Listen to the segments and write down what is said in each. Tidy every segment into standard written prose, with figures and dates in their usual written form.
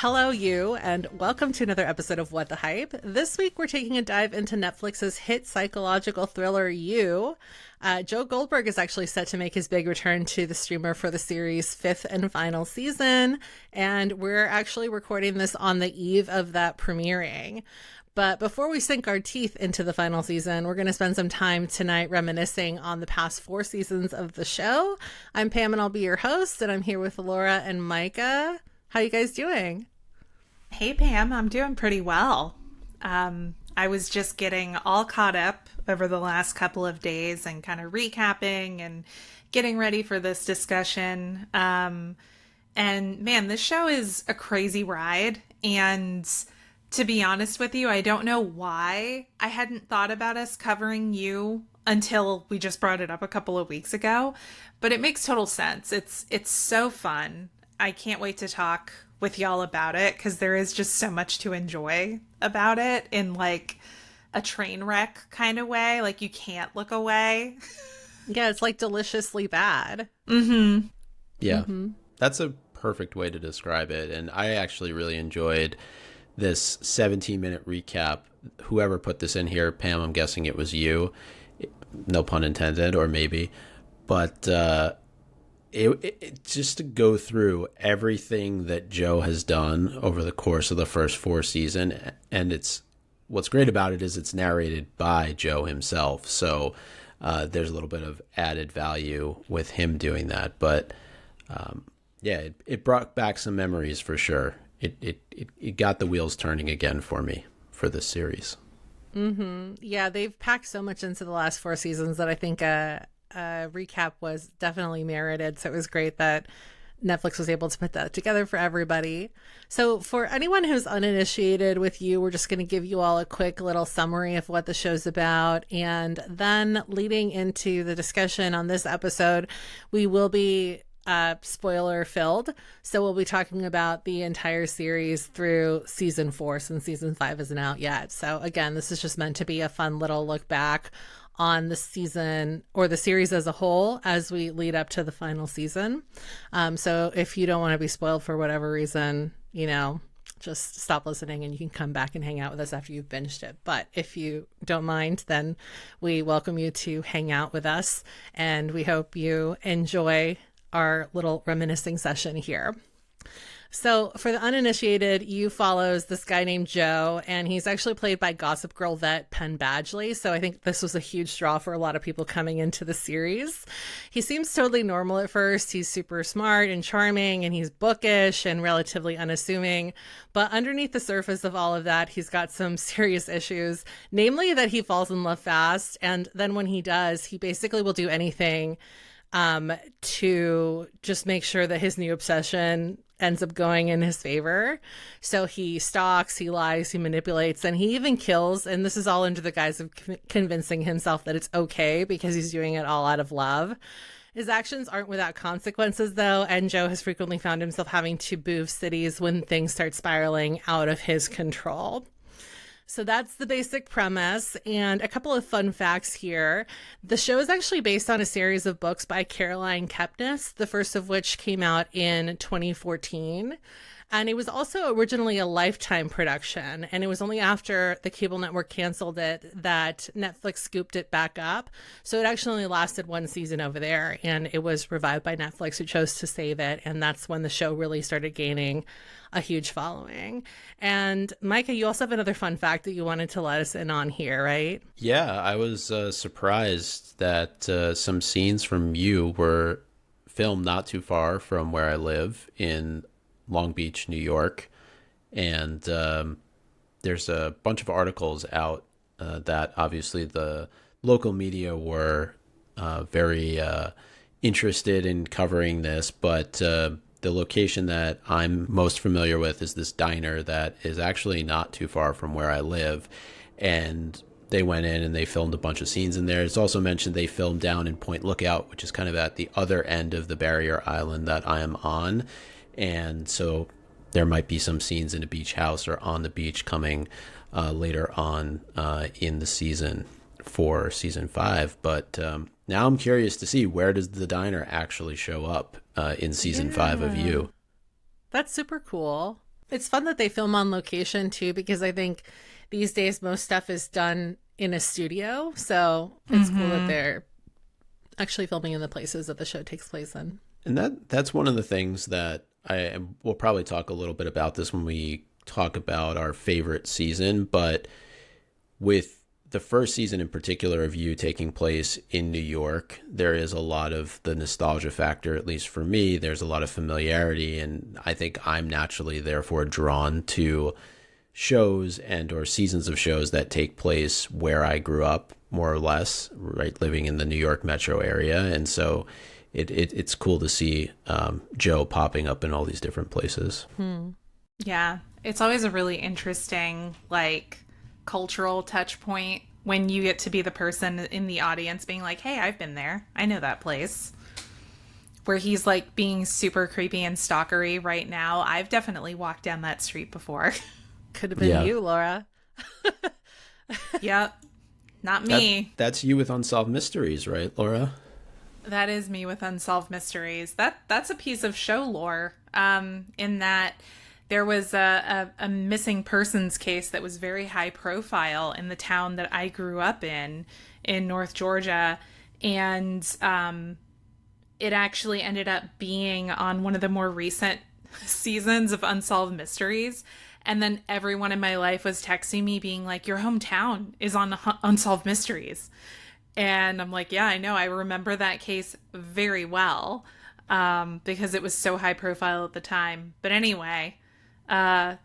Hello, you, and welcome to another episode of What the Hype. This week, we're taking a dive into Netflix's hit psychological thriller, You. Joe Goldberg is actually set to make his big return to the streamer for the series' fifth and final season, and we're actually recording this on the eve of that premiering. But before we sink our teeth into the final season, we're going to spend some time tonight reminiscing on the past 4 seasons of the show. I'm Pam, and I'll be your host, and I'm here with Laura and Micah. How you guys doing? Hey, Pam. I'm doing pretty well. I was just getting all caught up over the last couple of days and kind of recapping and getting ready for this discussion. And man, this show is a crazy ride. And to be honest with you, I don't know why I hadn't thought about us covering You until we just brought it up a couple of weeks ago. But it makes total sense. It's so fun. I can't wait to talk with y'all about it because there is just so much to enjoy about it in like a train wreck kind of way. Like you can't look away. Yeah, it's like deliciously bad. Mm-hmm. Yeah, That's a perfect way to describe it. And I actually really enjoyed this 17-minute recap. Whoever put this in here, Pam, I'm guessing it was you. No pun intended, or maybe. But It just to go through everything that Joe has done over the course of the first 4 seasons, and what's great about it is it's narrated by Joe himself, so there's a little bit of added value with him doing that. But it brought back some memories for sure. It got the wheels turning again for me for this series. Yeah, they've packed so much into the last 4 seasons that I think recap was definitely merited. So it was great that Netflix was able to put that together for everybody. So for anyone who's uninitiated with You, we're just going to give you all a quick little summary of what the show's about. And then leading into the discussion on this episode, we will be spoiler filled. So we'll be talking about the entire series through season 4 since season 5 isn't out yet. So again, this is just meant to be a fun little look back on the season or the series as a whole as we lead up to the final season. So if you don't want to be spoiled for whatever reason, just stop listening and you can come back and hang out with us after you've binged it. But if you don't mind, then we welcome you to hang out with us, and we hope you enjoy our little reminiscing session here. So for the uninitiated, You follows this guy named Joe, and he's actually played by Gossip Girl vet Penn Badgley. So I think this was a huge draw for a lot of people coming into the series. He seems totally normal at first. He's super smart and charming, and he's bookish and relatively unassuming. But underneath the surface of all of that, he's got some serious issues, namely that he falls in love fast. And then when he does, he basically will do anything to just make sure that his new obsession ends up going in his favor. So he stalks, he lies, he manipulates, and he even kills. And this is all under the guise of convincing himself that it's okay because he's doing it all out of love. His actions aren't without consequences, though, and Joe has frequently found himself having to move cities when things start spiraling out of his control. So that's the basic premise, and a couple of fun facts here. The show is actually based on a series of books by Caroline Kepnes, the first of which came out in 2014. And it was also originally a Lifetime production, and it was only after the cable network canceled it that Netflix scooped it back up. So it actually only lasted 1 season over there, and it was revived by Netflix, who chose to save it, and that's when the show really started gaining a huge following. And Micah, you also have another fun fact that you wanted to let us in on here, right? Yeah, I was surprised that some scenes from You were filmed not too far from where I live in Long Beach, New York. And there's a bunch of articles out that obviously the local media were very interested in covering this, but the location that I'm most familiar with is this diner that is actually not too far from where I live. And they went in and they filmed a bunch of scenes in there. It's also mentioned they filmed down in Point Lookout, which is kind of at the other end of the barrier island that I am on. And so there might be some scenes in a beach house or on the beach coming later on in the season for season 5. But now I'm curious to see, where does the diner actually show up in season 5 of You? That's super cool. It's fun that they film on location too, because I think these days most stuff is done in a studio. So it's cool that they're actually filming in the places that the show takes place in. And that's one of the things that we'll probably talk a little bit about this when we talk about our favorite season, but with the first season in particular of You taking place in New York, there is a lot of the nostalgia factor, at least for me. There's a lot of familiarity, and I think I'm naturally therefore drawn to shows and or seasons of shows that take place where I grew up, more or less, right, living in the New York metro area. And so it's cool to see Joe popping up in all these different places. Yeah, it's always a really interesting, like, cultural touch point when you get to be the person in the audience being like, hey, I've been there. I know that place. Where he's like being super creepy and stalkery right now. I've definitely walked down that street before. Could have been you, Laura. Yep. Not me. That's you with Unsolved Mysteries, right, Laura? That is me with Unsolved Mysteries. That's a piece of show lore, in that there was a missing persons case that was very high profile in the town that I grew up in North Georgia. And it actually ended up being on one of the more recent seasons of Unsolved Mysteries. And then everyone in my life was texting me being like, your hometown is on Unsolved Mysteries. And I'm like, yeah, I know. I remember that case very well because it was so high profile at the time. But anyway, I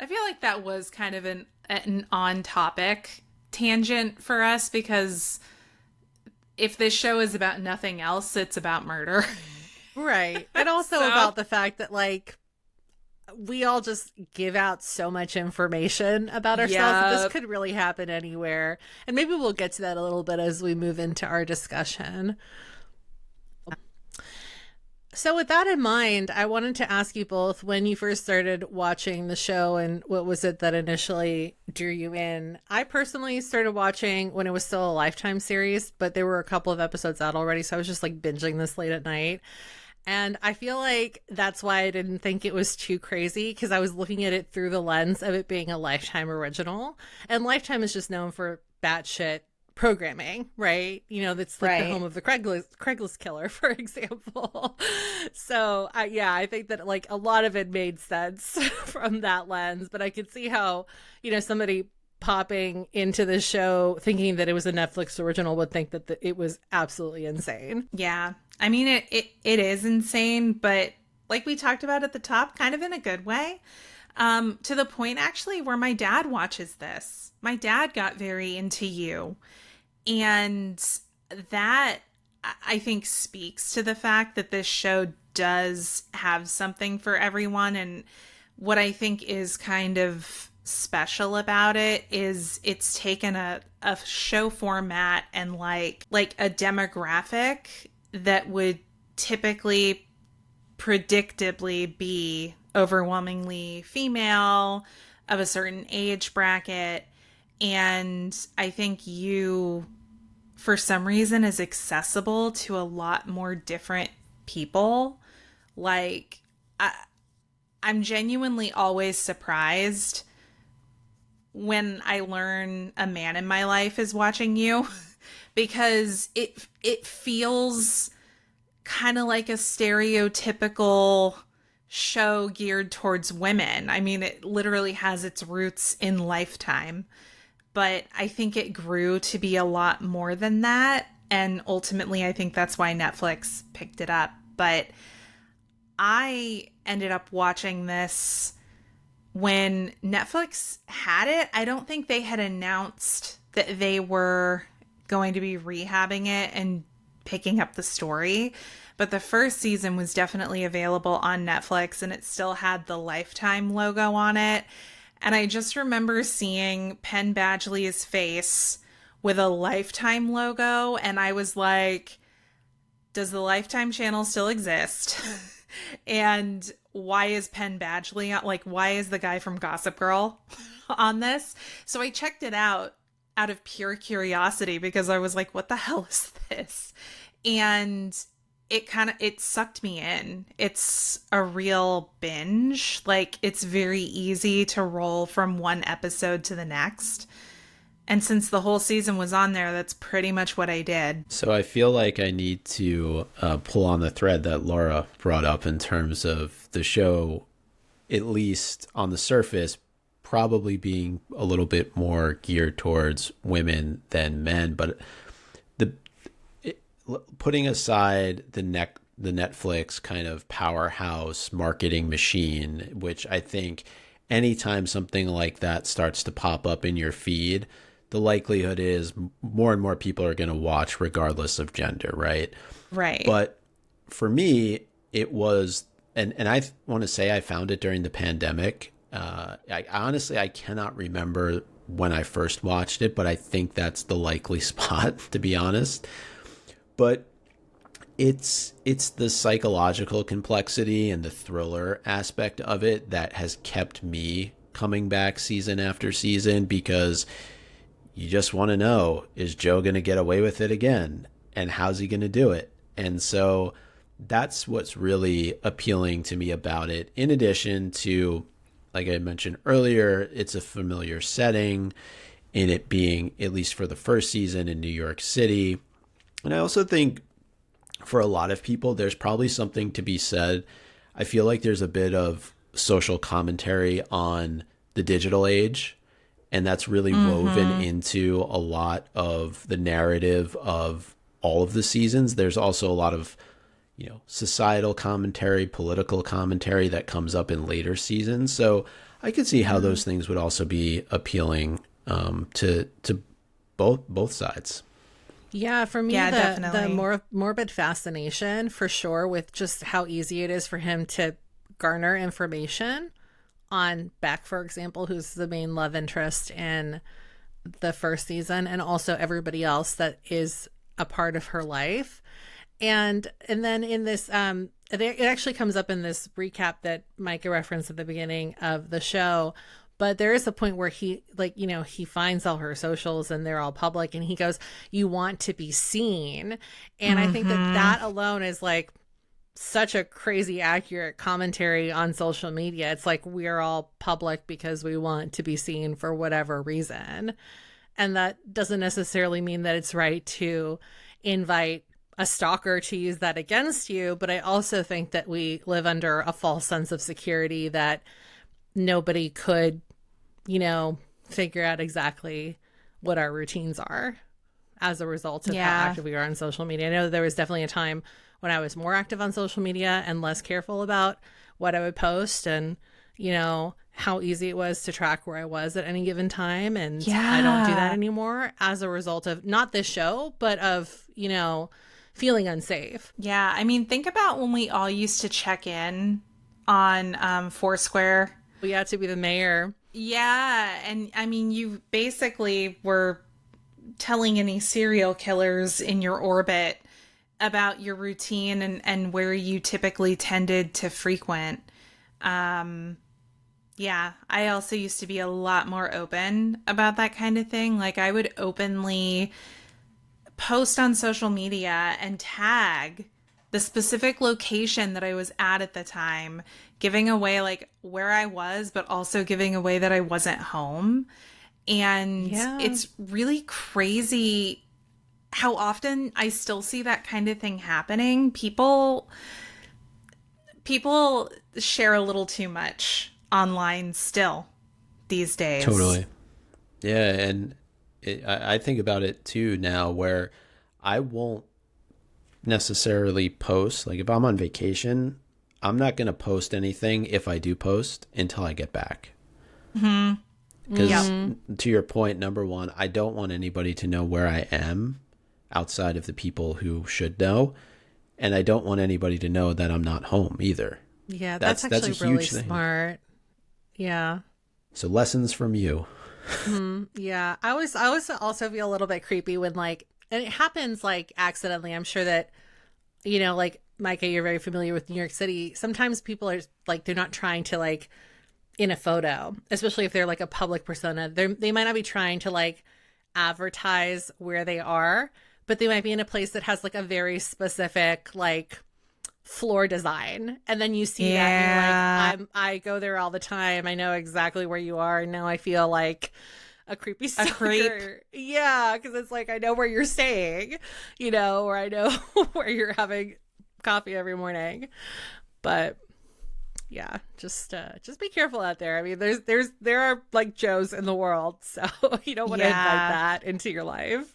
feel like that was kind of an on-topic tangent for us, because if this show is about nothing else, it's about murder. Right. And also about the fact that, like, we all just give out so much information about ourselves that this could really happen anywhere. And maybe we'll get to that a little bit as we move into our discussion. So with that in mind, I wanted to ask you both, when you first started watching the show and what was it that initially drew you in? I personally started watching when it was still a Lifetime series, but there were a couple of episodes out already. So I was just like binging this late at night. And I feel like that's why I didn't think it was too crazy, because I was looking at it through the lens of it being a Lifetime original. And Lifetime is just known for batshit programming, right? You know, that's like the home of the Craigslist killer, for example. So I think that like a lot of it made sense from that lens, but I could see how, you know, somebody popping into the show thinking that it was a Netflix original would think that it was absolutely insane. Yeah. I mean, it is insane, but like we talked about at the top, kind of in a good way. To the point actually where my dad watches this. My dad got very into You. And that, I think, speaks to the fact that this show does have something for everyone. And what I think is kind of special about it is it's taken a show format and like a demographic that would typically predictably be overwhelmingly female, of a certain age bracket. And I think You, for some reason, is accessible to a lot more different people. Like, I'm genuinely always surprised when I learn a man in my life is watching You, because it feels kind of like a stereotypical show geared towards women. I mean, it literally has its roots in Lifetime, but I think it grew to be a lot more than that. And ultimately, I think that's why Netflix picked it up. But I ended up watching this when Netflix had it. I don't think they had announced that they were going to be rehabbing it and picking up the story. But the first season was definitely available on Netflix, and it still had the Lifetime logo on it. And I just remember seeing Penn Badgley's face with a Lifetime logo, and I was like, does the Lifetime channel still exist? And why is Penn Badgley on? Like, why is the guy from Gossip Girl on this? So I checked it out of pure curiosity, because I was like, what the hell is this? And it sucked me in. It's a real binge. Like, it's very easy to roll from one episode to the next. And since the whole season was on there, that's pretty much what I did. So I feel like I need to pull on the thread that Laura brought up in terms of the show, at least on the surface, probably being a little bit more geared towards women than men. But putting aside the Netflix kind of powerhouse marketing machine, which I think anytime something like that starts to pop up in your feed, the likelihood is more and more people are going to watch regardless of gender, right? Right. But for me, it was, and I want to say I found it during the pandemic. I honestly, I cannot remember when I first watched it, but I think that's the likely spot, to be honest. But it's the psychological complexity and the thriller aspect of it that has kept me coming back season after season, because you just want to know, is Joe going to get away with it again? And how's he going to do it? And so that's what's really appealing to me about it. In addition to, like I mentioned earlier, it's a familiar setting, in it being, at least for the first season, in New York City. And I also think for a lot of people, there's probably something to be said. I feel like there's a bit of social commentary on the digital age, and that's really woven into a lot of the narrative of all of the seasons. There's also a lot of, societal commentary, political commentary that comes up in later seasons. So I could see how those things would also be appealing to both sides. Yeah, for me, definitely. the more morbid fascination, for sure, with just how easy it is for him to garner information on Beck, for example, who's the main love interest in the first season, and also everybody else that is a part of her life. And then in this, it actually comes up in this recap that Micah referenced at the beginning of the show. But there is a point where he finds all her socials and they're all public, and he goes, "You want to be seen." And I think that alone is like such a crazy accurate commentary on social media. It's like, we're all public because we want to be seen for whatever reason. And that doesn't necessarily mean that it's right to invite a stalker to use that against you. But I also think that we live under a false sense of security that nobody could, figure out exactly what our routines are as a result of how active we are on social media. I know there was definitely a time when I was more active on social media and less careful about what I would post, and, how easy it was to track where I was at any given time. And I don't do that anymore as a result of not this show, but of, feeling unsafe. Yeah. I mean, think about when we all used to check in on Foursquare. We had to be the mayor. Yeah. And I mean, you basically were telling any serial killers in your orbit about your routine and where you typically tended to frequent. Yeah, I also used to be a lot more open about that kind of thing. Like, I would openly post on social media and tag the specific location that I was at the time, giving away like where I was, but also giving away that I wasn't home. And it's really crazy how often I still see that kind of thing happening. People share a little too much online still these days. Totally. Yeah, and I think about it too now, where I won't necessarily post. Like, if I'm on vacation, I'm not going to post anything, if I do post, until I get back. Because to your point, number one, I don't want anybody to know where I am outside of the people who should know. And I don't want anybody to know that I'm not home either. Yeah, that's actually a really huge thing. smart. Yeah. So lessons from you. Yeah. I always also feel a little bit creepy when, like, and it happens like accidentally. I'm sure that, like, Micah, you're very familiar with New York City. Sometimes people are like, they're not trying to, like, in a photo, especially if they're like a public persona, they might not be trying to like advertise where they are, but they might be in a place that has like a very specific like floor design, and then you see that and you're like, I go there all the time, I know exactly where you are, and now I feel like a creepy stalker. Yeah, because it's like I know where you're staying, you know, or I know where you're having coffee every morning. But yeah, just be careful out there. I mean, there are like Joes in the world, so you don't want to invite that into your life.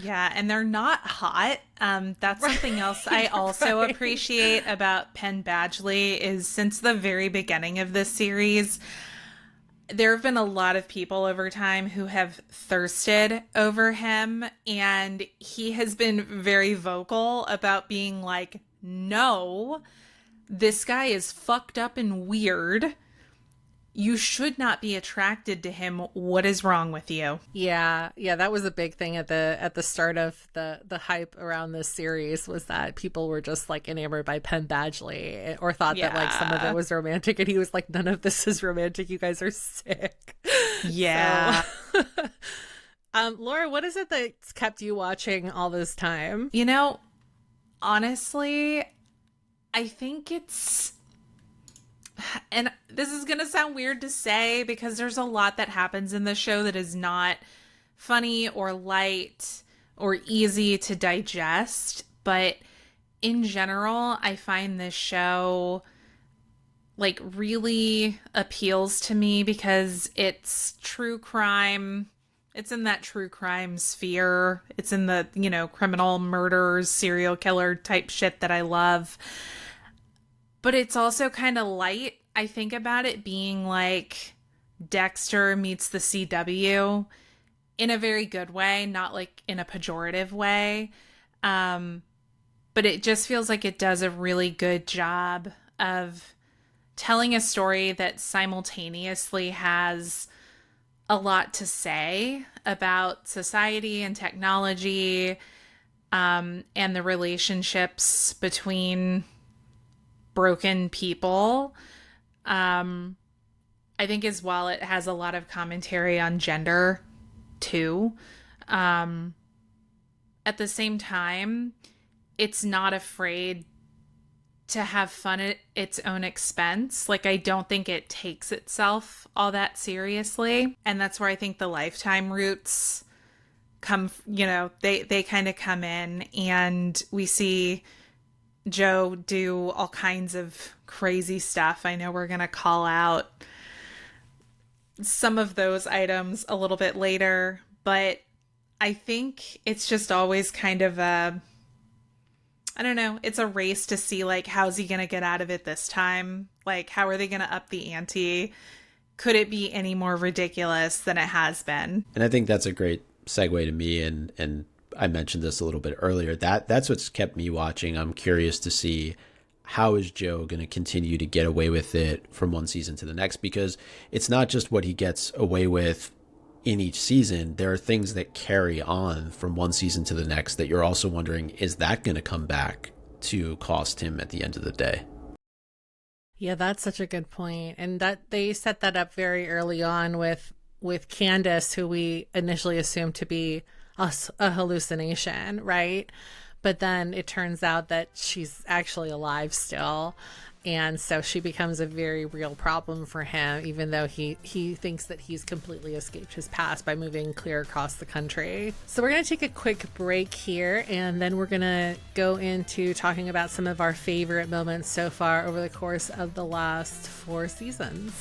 Yeah, and they're not hot. That's something else I also appreciate about Penn Badgley is since the very beginning of this series, there have been a lot of people over time who have thirsted over him, and he has been very vocal about being like, no, this guy is fucked up and weird. You should not be attracted to him. What is wrong with you? Yeah, that was a big thing at the start of the hype around this series, was that people were just like enamored by Penn Badgley, or thought that like some of it was romantic, and he was like, none of this is romantic. You guys are sick. Yeah. So, Laura, what is it that's kept you watching all this time? You know, honestly, I think it's, and this is going to sound weird to say because there's a lot that happens in the show that is not funny or light or easy to digest. But in general, I find this show like really appeals to me because it's true crime. It's in that true crime sphere. It's in the, you know, criminal murders, serial killer type shit that I love. But it's also kind of light. I think about it being like Dexter meets the CW in a very good way, not like in a pejorative way. But it just feels like it does a really good job of telling a story that simultaneously has a lot to say about society and technology, and the relationships between broken people. I think as well, it has a lot of commentary on gender too. At the same time, it's not afraid to have fun at its own expense. Like, I don't think it takes itself all that seriously. And that's where I think the Lifetime roots come, you know, they kind of come in, and we see Joe do all kinds of crazy stuff. I know we're going to call out some of those items a little bit later, but I think it's just always kind of a, I don't know, it's a race to see like, how's he going to get out of it this time? Like, how are they going to up the ante? Could it be any more ridiculous than it has been? And I think that's a great segue to me, and I mentioned this a little bit earlier. That's what's kept me watching. I'm curious to see how is Joe going to continue to get away with it from one season to the next, because it's not just what he gets away with in each season. There are things that carry on from one season to the next that you're also wondering, is that going to come back to cost him at the end of the day? Yeah, that's such a good point. And that they set that up very early on with Candace, who we initially assumed to be a hallucination, right? But then it turns out that she's actually alive still. And so she becomes a very real problem for him, even though he thinks that he's completely escaped his past by moving clear across the country. So we're going to take a quick break here, and then we're going to go into talking about some of our favorite moments so far over the course of the last 4 seasons.